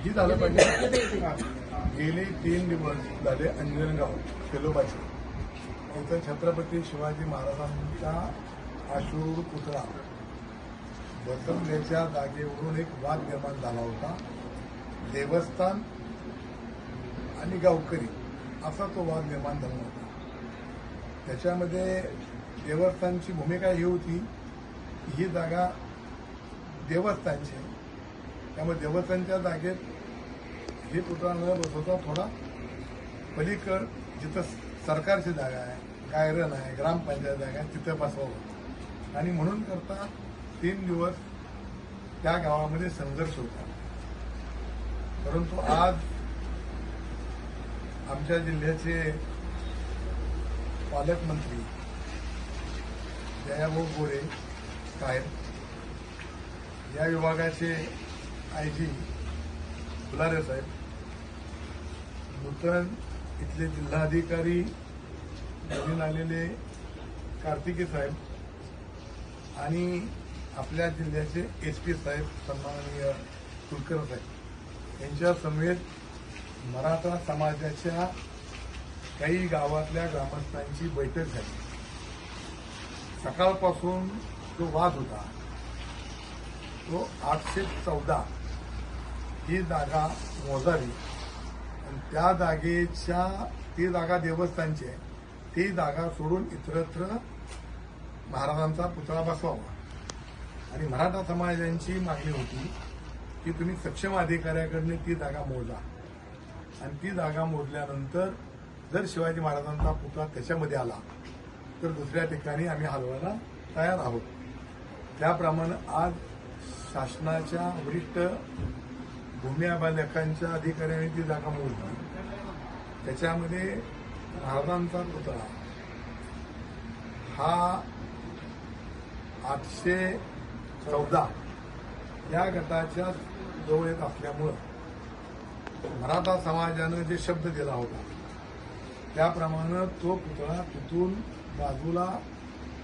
ही झालं पाहिजे. गेली 3 दिवस झाले अंजनगाव शेलोबाचे इथं छत्रपती शिवाजी महाराजांचा अश्रू पुतळा बसवण्याच्या जागेवरून एक वाद निर्माण झाला होता. देवस्थान आणि गावकरी असा तो वाद निर्माण झाला होता. त्याच्यामध्ये देवस्थानची भूमिका ही होती की ही जागा देवस्थानची आहे, त्यामुळे देवस्थानच्या जागेत हे पुतळा न बसवता थोडा पलीकड जिथं सरकारची जागा आहे, गायरन आहे, ग्रामपंचायत जागा आहे तिथं बसवावं आणि म्हणून करता 3 दिवस त्या गावामध्ये संघर्ष होता. परंतु आज आमच्या जिल्ह्याचे पालकमंत्री दयाभाऊ गोरे साहेब, या विभागाचे आयजी फुलारे साहेब, नूतन इथले जिल्हाधिकारी नवीन आलेले कार्तिकी साहेब आणि आपल्या जिल्ह्याचे एसपी साहेब सन्माननीय कुलकर्णी साहेब यांच्या समेत मराठा समाजाच्या काही गावातल्या ग्रामस्थांची बैठक झाली. सकाळपासून जो वाद होता तो 814 ही जागा मोजावी आणि त्या जागेच्या ती जागा देवस्थानची आहे, ती जागा सोडून इतरत्र महाराजांचा पुतळा बसवावा आणि मराठा समाजाची मागणी होती की तुम्ही सक्षम अधिकाऱ्याकडे ती जागा मोजा आणि ती जागा मोजल्यानंतर जर शिवाजी महाराजांचा पुतळा त्याच्यामध्ये आला तर दुसऱ्या ठिकाणी आम्ही हलवायला तयार आहोत. त्याप्रमाणे आज शासनाच्या वरिष्ठ भूमी अभिलेखांच्या अधिकाऱ्यांनी ती जागा मोजली. त्याच्यामध्ये महाराजांचा पुतळा हा 814 या गटाच्या जवळ येत असल्यामुळं मराठा समाजानं जे शब्द दिला होता त्याप्रमाणे तो पुतळा तिथून बाजूला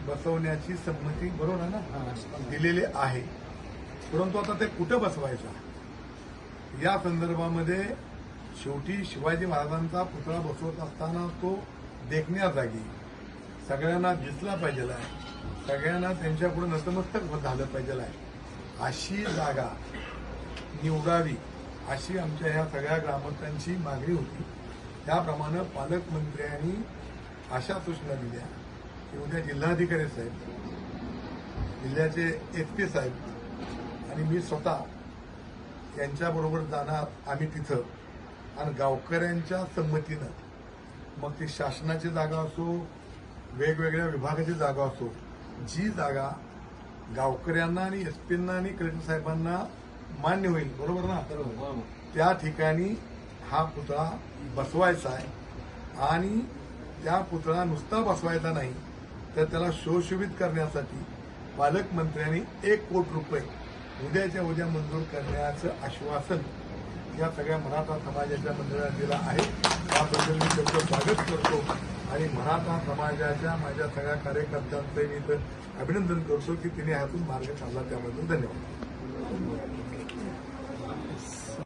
बसवण्याची संमती बरोबर आहे ना दिलेली आहे. परंतु आता ते कुठं बसवायचा या संदर्भामध्ये शेवटी शिवाजी महाराजांचा पुतळा बसवत असताना तो देखण्या जागी सगळ्यांना दिसला पाहिजे आहे, सगळ्यांना त्यांच्यापुढे नतमस्तक झालं पाहिजे आहे, अशी जागा निवडावी अशी आमच्या ह्या सगळ्या ग्रामस्थांची मागणी होती. त्याप्रमाणे पालकमंत्र्यांनी अशा सूचना दिल्या की उद्या जिल्हाधिकारी साहेब, जिल्ह्याचे एसपी साहेब आणि मी स्वतः यांच्याबरोबर जाणार आम्ही तिथं आणि गावकऱ्यांच्या संमतीनं मग ती शासनाची जागा असो, वेगवेगळ्या विभागाची जागा असो, जी जागा गावकऱ्यांना आणि एसपींना आणि कलेक्टर साहेबांना मान्य होईल बरोबर ना, त्या ठिकाणी हा पुतळा बसवायचा आहे आणि त्या पुतळा नुसता बसवायचा नाही तर त्याला सुशोभित करण्यासाठी पालकमंत्र्यांनी 1 कोटी रुपये उद्याच्या उद्या मंजूर करण्याचं आश्वासन या सगळ्या मराठा समाजाच्या मंडळाला दिलं आहे. त्याबद्दल मी त्यांचं स्वागत करतो आणि मराठा समाजाच्या माझ्या सगळ्या कार्यकर्त्यांचं मी इथं अभिनंदन करतो की तिने ह्यातून मार्ग काढला. त्याबद्दल धन्यवाद.